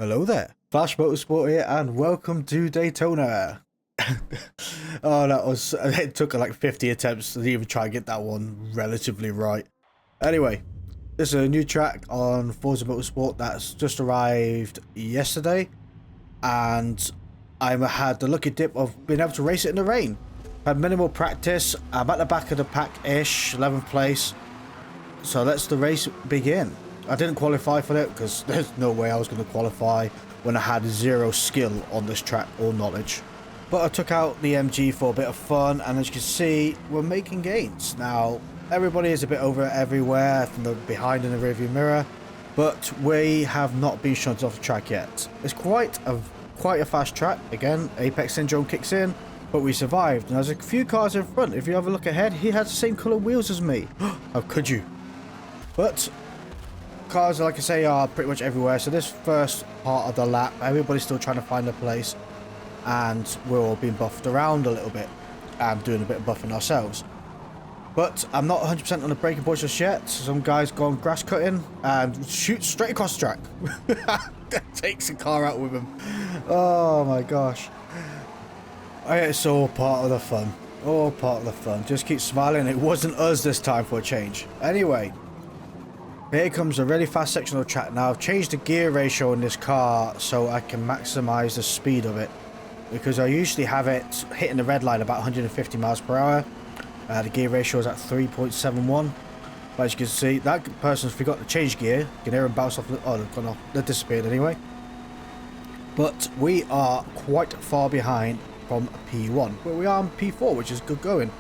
Hello there, Flash Motorsport here, and welcome to Daytona. Oh, it took like 50 attempts to even try and get that one relatively right. Anyway, this is a new track on Forza Motorsport that's just arrived yesterday, and I had the lucky dip of being able to race it in the rain. Had minimal practice. I'm at the back of the pack-ish, 11th place. So let's the race begin. I didn't qualify for it because there's no way I was going to qualify when I had zero skill on this track or knowledge. But I took out the MG for a bit of fun, and as you can see, we're making gains. Now, everybody is a bit over everywhere from the behind in the rearview mirror, but we have not been shunted off the track yet. It's quite a fast track. Again, Apex Syndrome kicks in, but we survived. And there's a few cars in front. If you have a look ahead, he has the same colour wheels as me. How could you? But cars, like I say, are pretty much everywhere. So this first part of the lap, everybody's still trying to find a place, and we're all being buffed around a little bit and doing a bit of buffing ourselves. But I'm not 100% on the braking point just yet. Some guy's gone grass cutting and shoots straight across the track. Takes a car out with him. Oh my gosh. It's all part of the fun. All part of the fun. Just keep smiling. It wasn't us this time for a change. Anyway. Here comes a really fast section of the track now. I've changed the gear ratio in this car so I can maximize the speed of it, because I usually have it hitting the red line about 150 miles per hour. The gear ratio is at 3.71. But as you can see, that person's forgot to change gear. You can hear them bounce off. Oh, they've gone off. They've disappeared anyway. But we are quite far behind from P1. But we are on P4, which is good going.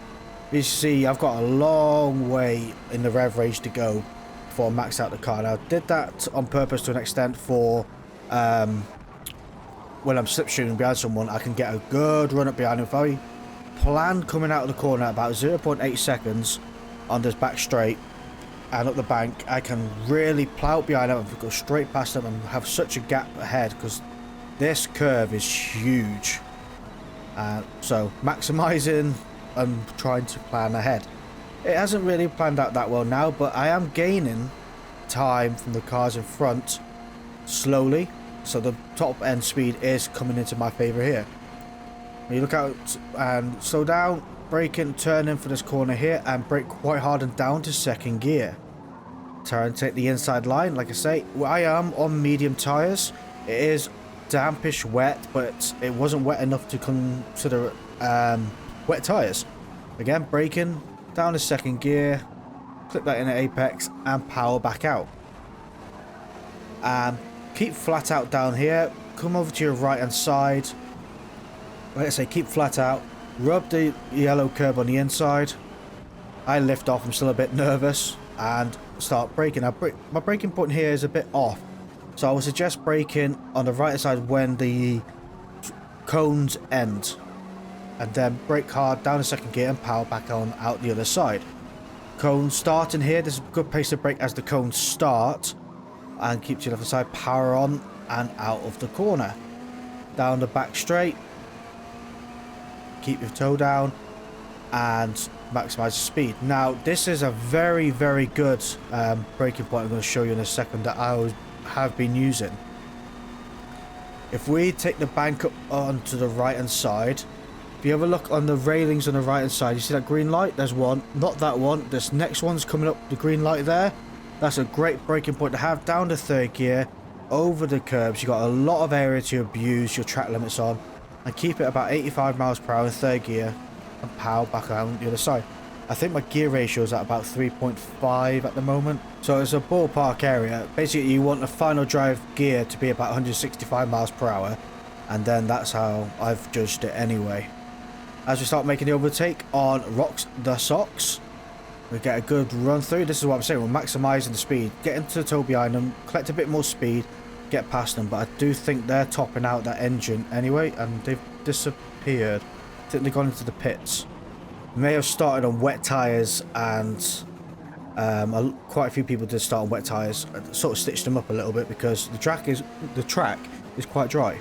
You see, I've got a long way in the rev range to go before I max out the car. Now, I did that on purpose to an extent for when I'm slipstreaming behind someone, I can get a good run up behind him. If I plan coming out of the corner at about 0.8 seconds on this back straight and up the bank, I can really plow behind him and go straight past him and have such a gap ahead, because this curve is huge. So maximizing and trying to plan ahead. It hasn't really planned out that well now, but I am gaining time from the cars in front slowly, so the top end speed is coming into my favour here. When you look out and slow down, braking, turning for this corner here, and brake quite hard and down to second gear. Try and take the inside line. Like I say, I am on medium tyres. It is dampish wet, but it wasn't wet enough to consider wet tyres. Again, braking down to second gear, clip that in at apex, and power back out. Keep flat out down here. Come over to your right hand side. Like I say, keep flat out. Rub the yellow curb on the inside. I lift off. I'm still a bit nervous and start braking. Now, my braking point here is a bit off, so I would suggest braking on the right hand side when the cones end, and then brake hard down to second gear and power back on out the other side. Cones starting here. This is a good pace to brake as the cones start, and keep to your left side, power on and out of the corner. Down the back straight. Keep your toe down and maximize the speed. Now, this is a very, very good braking point I'm going to show you in a second that I have been using. If we take the bank up onto the right hand side, if you have a look on the railings on the right hand side, you see that green light? There's one. Not that one. This next one's coming up, the green light there. That's a great braking point to have down to third gear, over the curbs. You've got a lot of area to abuse your track limits on, and keep it about 85 miles per hour in third gear and power back around the other side. I think my gear ratio is at about 3.5 at the moment, so it's a ballpark area. Basically, you want the final drive gear to be about 165 miles per hour, and then that's how I've judged it anyway. As we start making the overtake on Rocks the Socks, we get a good run through. This is what I'm saying, we're maximizing the speed, get into the toe behind them, collect a bit more speed, get past them. But I do think they're topping out that engine anyway, and they've disappeared. I think they've gone into the pits. May have started on wet tyres, and quite a few people did start on wet tyres. I sort of stitched them up a little bit because the track is quite dry.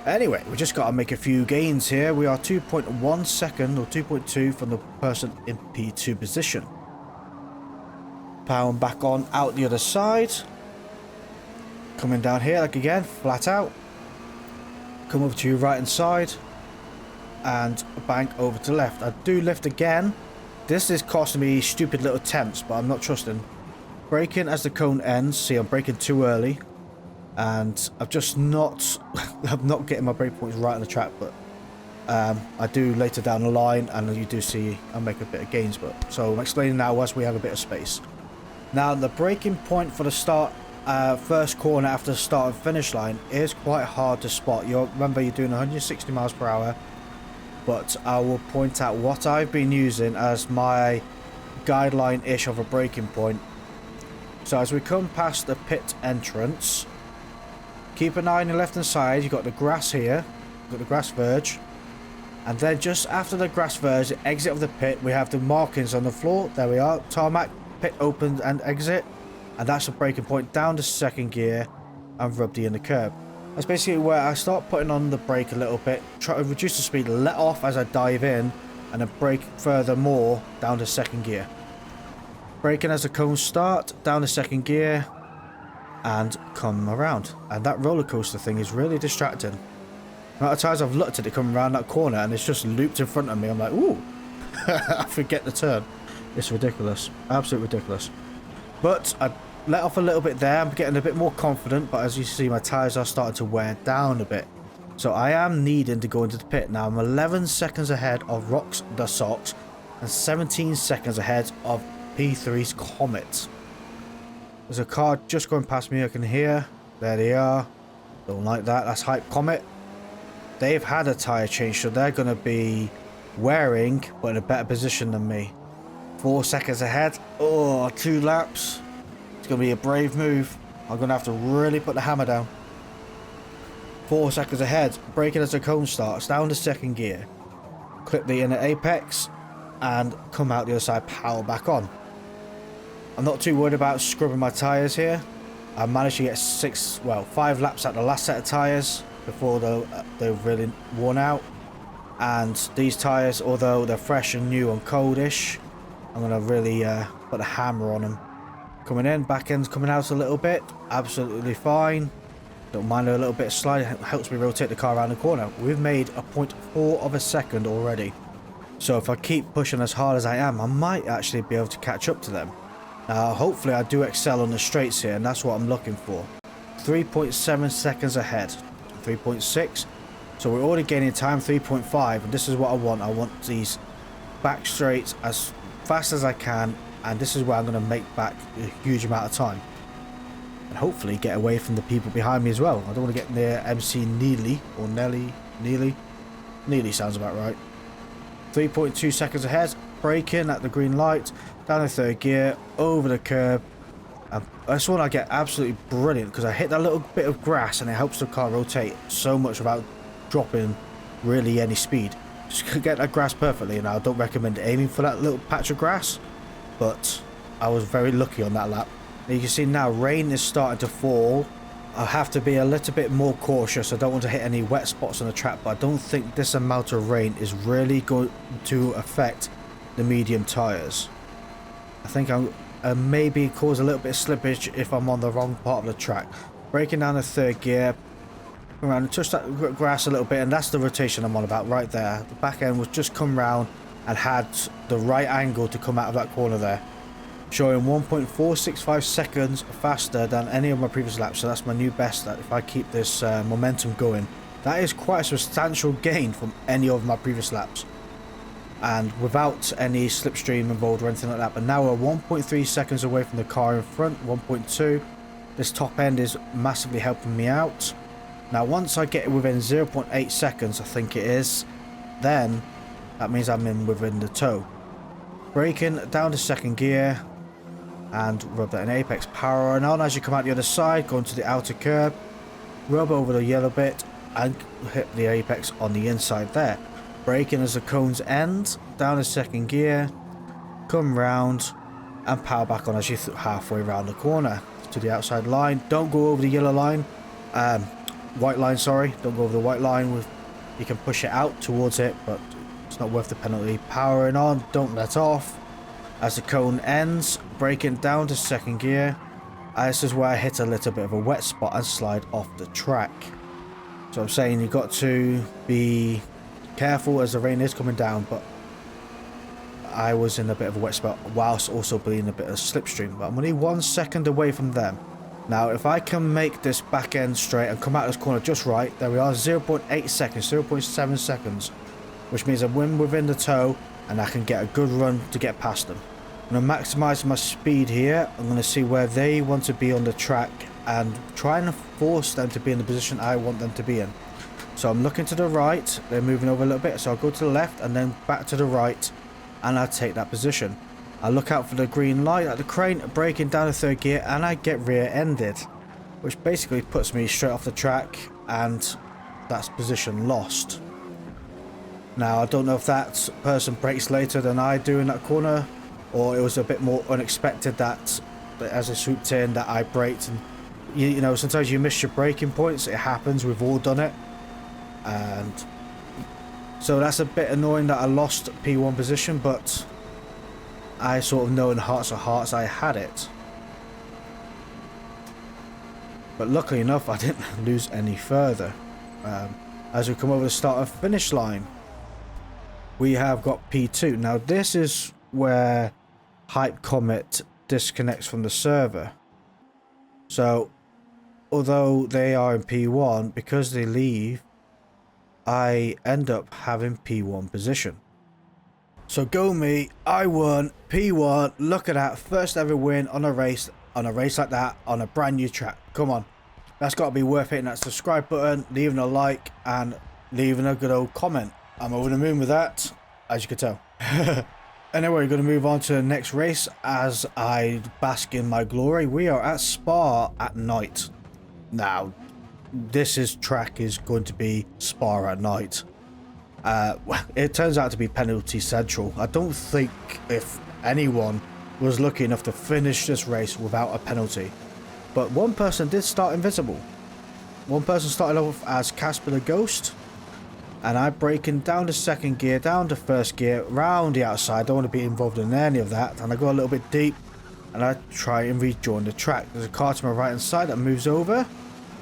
Anyway, we just got to make a few gains here. We are 2.1 second or 2.2 from the person in P2 position. Powering back on out the other side. Coming down here, like again, flat out. Come over to your right hand side. And bank over to left. I do lift again. This is costing me stupid little attempts, but I'm not trusting. Braking as the cone ends. See, I'm braking too early. And I've just not... I'm not getting my brake points right on the track, but... I do later down the line, and you do see I make a bit of gains, but so I'm explaining now as we have a bit of space. Now the braking point for the start, first corner after the start and finish line is quite hard to spot. Remember you're doing 160 miles per hour, but I will point out what I've been using as my guideline-ish of a braking point. So as we come past the pit entrance, keep an eye on your left hand side. You've got the grass here, you've got the grass verge. And then just after the grass verge, the exit of the pit, we have the markings on the floor. There we are. Tarmac, pit open and exit. And that's the braking point down to second gear and rub the inner curb. That's basically where I start putting on the brake a little bit. Try to reduce the speed, let off as I dive in. And then brake furthermore down to second gear. Braking as the cones start, down to second gear. And come around. And that roller coaster thing is really distracting. The amount of times I've looked at it coming around that corner and it's just looped in front of me. I'm like, ooh, I forget the turn. It's ridiculous. Absolutely ridiculous. But I let off a little bit there. I'm getting a bit more confident, but as you see, my tyres are starting to wear down a bit. So I am needing to go into the pit. Now I'm 11 seconds ahead of Rocks the Sox and 17 seconds ahead of P3's Comet. There's a car just going past me. I can hear. There they are. Don't like that. That's Hype Comet. They've had a tyre change, so they're going to be wearing, but in a better position than me. 4 seconds ahead. Oh, 2 laps. It's going to be a brave move. I'm going to have to really put the hammer down. 4 seconds ahead. Braking as the cone starts. Down to second gear. Clip the inner apex. And come out the other side. Power back on. I'm not too worried about scrubbing my tyres here. I managed to get 5 laps at the last set of tyres before they're really worn out. And these tyres, although they're fresh and new and coldish, I'm going to really put a hammer on them. Coming in, back end's coming out a little bit, absolutely fine. Don't mind a little bit of slide, it helps me rotate the car around the corner. We've made a 0.4 of a second already. So if I keep pushing as hard as I am, I might actually be able to catch up to them. Now hopefully I do excel on the straights here, and that's what I'm looking for. 3.7 seconds ahead. 3.6, so we're already gaining time. 3.5, and this is what I want. I want these back straights as fast as I can, and this is where I'm going to make back a huge amount of time and hopefully get away from the people behind me as well. I don't want to get near MC Neely or Neely sounds about right. 3.2 seconds ahead, braking at the green light, down to third gear, over the curb. This one I get absolutely brilliant because I hit that little bit of grass and it helps the car rotate so much without dropping really any speed. Just get that grass perfectly, and I don't recommend aiming for that little patch of grass, but I was very lucky on that lap. You can see now rain is starting to fall. I have to be a little bit more cautious. I don't want to hit any wet spots on the track, but I don't think this amount of rain is really going to affect the medium tyres. I think I'm maybe cause a little bit of slippage if I'm on the wrong part of the track. Braking down the third gear, around and touch that grass a little bit, and that's the rotation I'm on about right there. The back end was just come round and had the right angle to come out of that corner there, showing 1.465 seconds faster than any of my previous laps. So that's my new best. That if I keep this momentum going, that is quite a substantial gain from any of my previous laps, and without any slipstream involved or anything like that. But now we're 1.3 seconds away from the car in front, 1.2. This top end is massively helping me out. Now once I get within 0.8 seconds, I think it is, then that means I'm in within the toe. Braking down to second gear and rub that in apex, powering on as you come out the other side, going to the outer curb, rub over the yellow bit and hit the apex on the inside there. Braking as the cones end, down to second gear, come round and power back on as you're halfway around the corner to the outside line. Don't go over the yellow line, white line, sorry, don't go over the white line. You can push it out towards it, but it's not worth the penalty. Powering on, don't let off as the cone ends, braking down to second gear, This is where I hit a little bit of a wet spot and slide off the track. So I'm saying you got to be careful as the rain is coming down, but I was in a bit of a wet spot whilst also being a bit of a slipstream. But I'm only 1 second away from them. Now if I can make this back end straight and come out of this corner just right, there we are, 0.8 seconds, 0.7 seconds, which means I'm within the toe and I can get a good run to get past them. I'm going to maximise my speed here. I'm going to see where they want to be on the track and try and force them to be in the position I want them to be in. So I'm looking to the right, they're moving over a little bit, so I'll go to the left and then back to the right and I'll take that position. I look out for the green light at the crane, braking down the third gear, and I get rear-ended, which basically puts me straight off the track, and that's position lost. Now I don't know if that person brakes later than I do in that corner, or it was a bit more unexpected that as I swooped in that I braked, and you know, sometimes you miss your braking points. It happens, we've all done it, and so that's a bit annoying that I lost P1 position, but I sort of know in hearts of hearts I had it. But luckily enough I didn't lose any further. As we come over the start of finish line, we have got P2. Now this is where Hype Comet disconnects from the server. So although they are in P1, because they leave, I end up having P1 position. So go me, I won P1. Look at that, first ever win on a race like that on a brand new track. Come on, that's got to be worth hitting that subscribe button, leaving a like and leaving a good old comment. I'm over the moon with that, as you can tell. Anyway, we're going to move on to the next race as I bask in my glory. We are at Spa at night. Now this track is going to be Spa at night. It turns out to be penalty central. I don't think if anyone was lucky enough to finish this race without a penalty, but one person did start invisible. One person started off as Casper the Ghost, and I'm braking down the second gear, down the first gear, round the outside. Don't want to be involved in any of that, and I go a little bit deep and I try and rejoin the track. There's a car to my right hand side that moves over,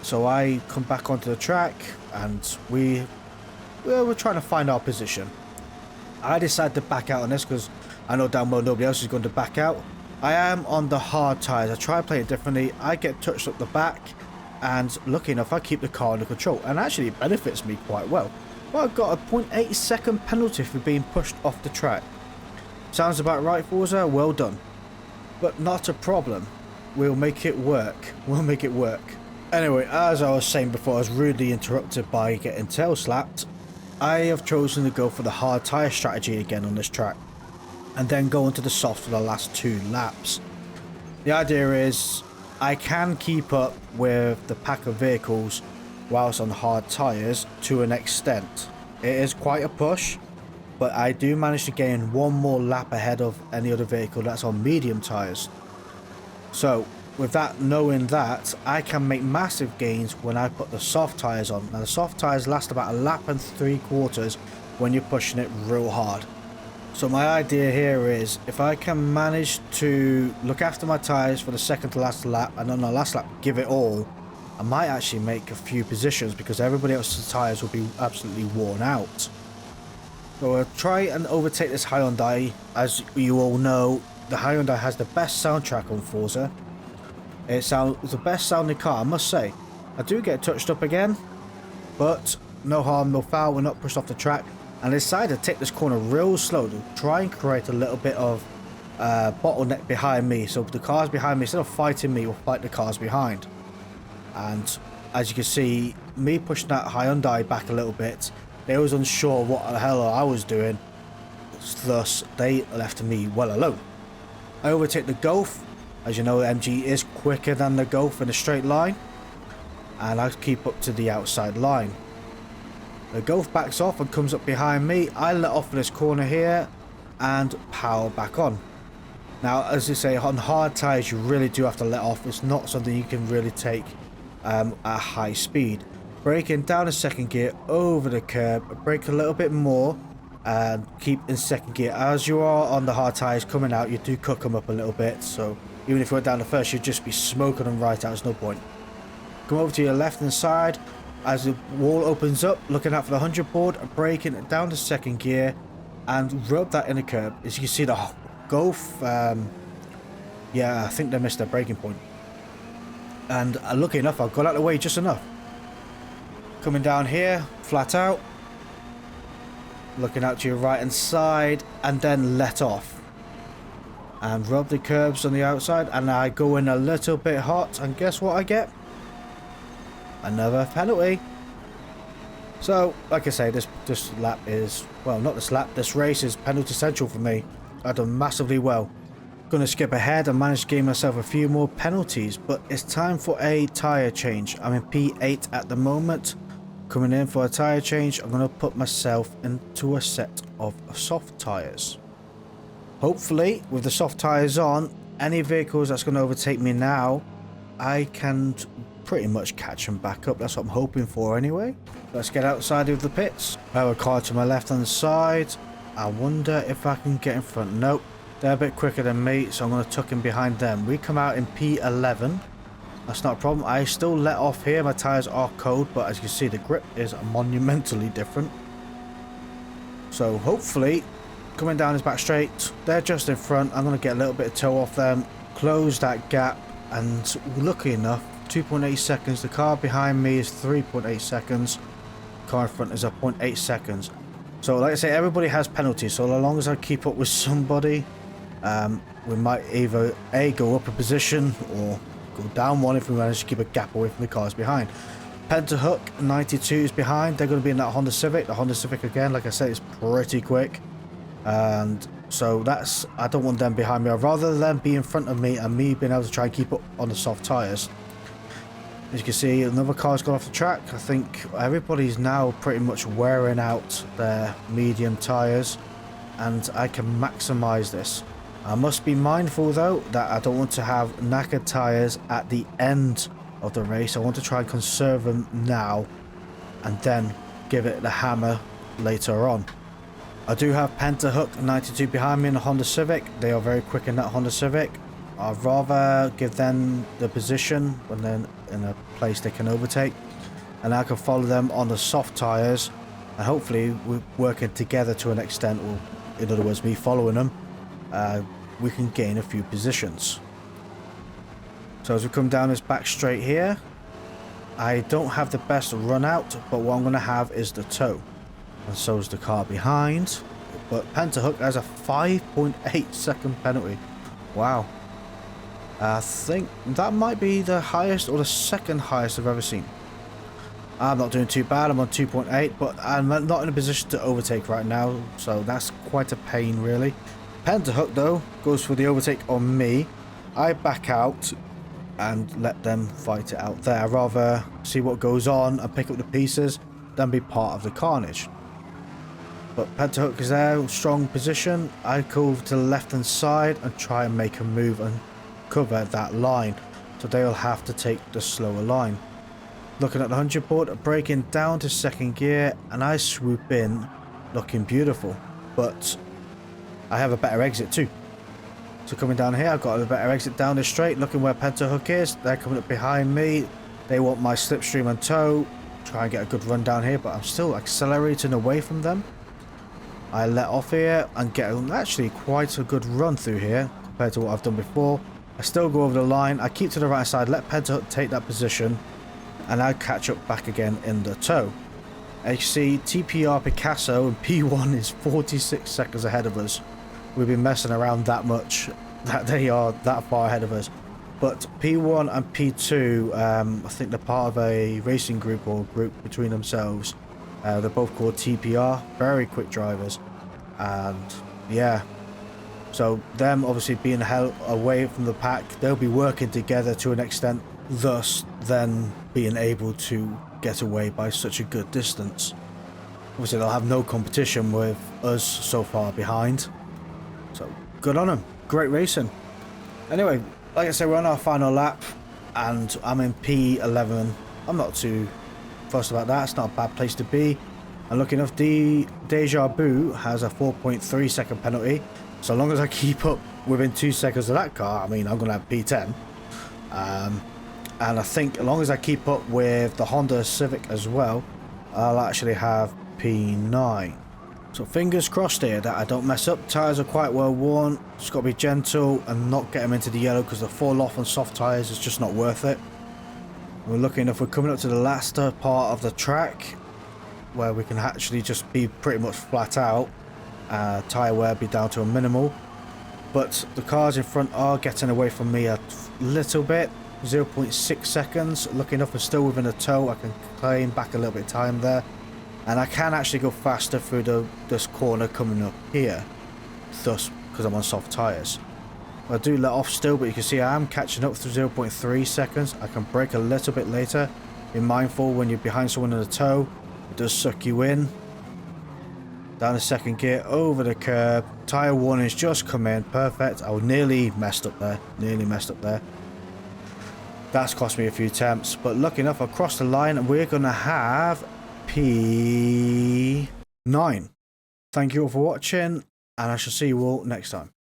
so I come back onto the track and we're trying to find our position. I decided to back out on this because I know damn well nobody else is going to back out. I am on the hard tyres. I try and play it differently. I get touched up the back, and lucky enough I keep the car under control, and actually it benefits me quite well. Well, I've got a 0.8 second penalty for being pushed off the track. Sounds about right, Forza? Well done. But not a problem. We'll make it work. We'll make it work. Anyway, as I was saying before, I was rudely interrupted by getting tail slapped. I have chosen to go for the hard tyre strategy again on this track, and then go into the soft for the last 2 laps. The idea is I can keep up with the pack of vehicles whilst on hard tyres to an extent. It is quite a push, but I do manage to gain 1 more lap ahead of any other vehicle that's on medium tyres. So with that, knowing that, I can make massive gains when I put the soft tyres on. Now the soft tyres last about 1 lap and 3/4 when you're pushing it real hard. So my idea here is if I can manage to look after my tyres for the second to last lap, and on the last lap give it all, I might actually make a few positions because everybody else's tyres will be absolutely worn out. So I'll try and overtake this Hyundai. As you all know, the Hyundai has the best soundtrack on Forza. It's the best sounding car, I must say. I do get touched up again, but no harm, no foul. We're not pushed off the track. And I decided to take this corner real slow to try and create a little bit of bottleneck behind me. So the cars behind me, instead of fighting me, will fight the cars behind. And as you can see, me pushing that Hyundai back a little bit, they was unsure what the hell I was doing. Thus, they left me well alone. I overtake the Golf. As you know, the MG is quicker than the Golf in a straight line, and I keep up to the outside line. The Golf backs off and comes up behind me. I let off this corner here and power back on. Now, as you say, on hard tyres you really do have to let off. It's not something you can really take at high speed. Braking down a second gear over the curb, brake a little bit more and keep in second gear. As you are on the hard tyres coming out, you do cook them up a little bit, so Even if you went down the first, you'd just be smoking them right out. There's no point. Come over to your left hand side. As the wall opens up, looking out for the 100 board, braking it down to second gear and rub that in the curb. As you can see, the Golf, yeah, I think they missed their braking point. And lucky enough, I got out of the way just enough. Coming down here, flat out. Looking out to your right hand side and then let off. And rub the curbs on the outside, and I go in a little bit hot, and guess what I get? Another penalty. So, like I say, this lap is, well, not this lap, this race is penalty central for me. I've done massively well. Gonna skip ahead and manage to gain myself a few more penalties, but it's time for a tyre change. I'm in P8 at the moment. Coming in for a tyre change, I'm gonna put myself into a set of soft tyres. Hopefully, with the soft tyres on, any vehicles that's gonna overtake me now, I can pretty much catch them back up. That's what I'm hoping for anyway. Let's get outside of the pits. I have a car to my left hand side. I wonder if I can get in front. Nope, they're a bit quicker than me, so I'm going to tuck in behind them. We come out in P11. That's not a problem. I still let off here. My tyres are cold, but as you can see, the grip is monumentally different. So hopefully, coming down this back straight, they're just in front. I'm going to get a little bit of toe off them, close that gap, and lucky enough, 2.8 seconds. The car behind me is 3.8 seconds. The car in front is 0.8 seconds. So like I say, everybody has penalties. So as long as I keep up with somebody, we might either A, go up a position or go down one if we manage to keep a gap away from the cars behind. Pentahook 92 is behind. They're going to be in that Honda Civic. The Honda Civic, again, like I said, is pretty quick. And so that's, I don't want them behind me. I'd rather them be in front of me and me being able to try and keep up on the soft tyres. As you can see, another car's gone off the track. I think everybody's now pretty much wearing out their medium tyres, and I can maximise this. I must be mindful though that I don't want to have knackered tyres at the end of the race. I want to try and conserve them now and then give it the hammer later on. I do have Pentahook 92 behind me in the Honda Civic. They are very quick in that Honda Civic. I'd rather give them the position when they're in a place they can overtake, and I can follow them on the soft tyres, and hopefully we're working together to an extent, or in other words, me following them, we can gain a few positions. So as we come down this back straight here, I don't have the best run out, but what I'm going to have is the toe, and so is the car behind. But Pentahook has a 5.8 second penalty. Wow. I think that might be the highest or the second highest I've ever seen. I'm not doing too bad. I'm on 2.8, but I'm not in a position to overtake right now, so that's quite a pain really. Pentahook though goes for the overtake on me. I back out and let them fight it out there. I'd rather see what goes on and pick up the pieces than be part of the carnage. But Pentahook is there, strong position. I go over to the left hand side and try and make a move and cover that line, so they'll have to take the slower line. Looking at the 100 board, braking down to second gear, and I swoop in looking beautiful, but I have a better exit too. So coming down here, I've got a better exit down the straight, looking where Pentahook is. They're coming up behind me. They want my slipstream and toe. Try and get a good run down here, but I'm still accelerating away from them. I let off here and get actually quite a good run through here compared to what I've done before. I still go over the line. I keep to the right side, let Pentahook take that position, and I catch up back again in the toe. As you see, TPR Picasso and P1 is 46 seconds ahead of us. We've been messing around that much that they are that far ahead of us. But P1 and P2, I think they're part of a racing group or group between themselves. They're both called TPR, very quick drivers. And yeah, so them obviously being held away from the pack, they'll be working together to an extent, thus then being able to get away by such a good distance. Obviously they'll have no competition with us so far behind, so good on them. Great racing. Anyway, like I said, we're on our final lap and I'm in P11. I'm not too fussed about that. It's not a bad place to be. And lucky enough, the Deja Vu has a 4.3 second penalty. So long as I keep up within 2 seconds of that car, I mean, I'm going to have P10. And I think as long as I keep up with the Honda Civic as well, I'll actually have P9. So fingers crossed here that I don't mess up. Tyres are quite well worn. Just got to be gentle and not get them into the yellow, because the fall off on soft tyres is just not worth it. We're looking, if we're coming up to the last part of the track, where we can actually just be pretty much flat out. Tyre wear be down to a minimal. But the cars in front are getting away from me a little bit. 0.6 seconds. Lucky enough, we're still within a tow. I can claim back a little bit of time there, and I can actually go faster through this corner coming up here, thus because I'm on soft tyres. I do let off still, but you can see I am catching up through 0.3 seconds. I can brake a little bit later. Be mindful when you're behind someone in a tow, it does suck you in. Down the second gear, over the curb. Tyre warnings just come in. Perfect. I was nearly messed up there. That's cost me a few attempts, but lucky enough, I crossed the line and we're going to have P9. Thank you all for watching, and I shall see you all next time.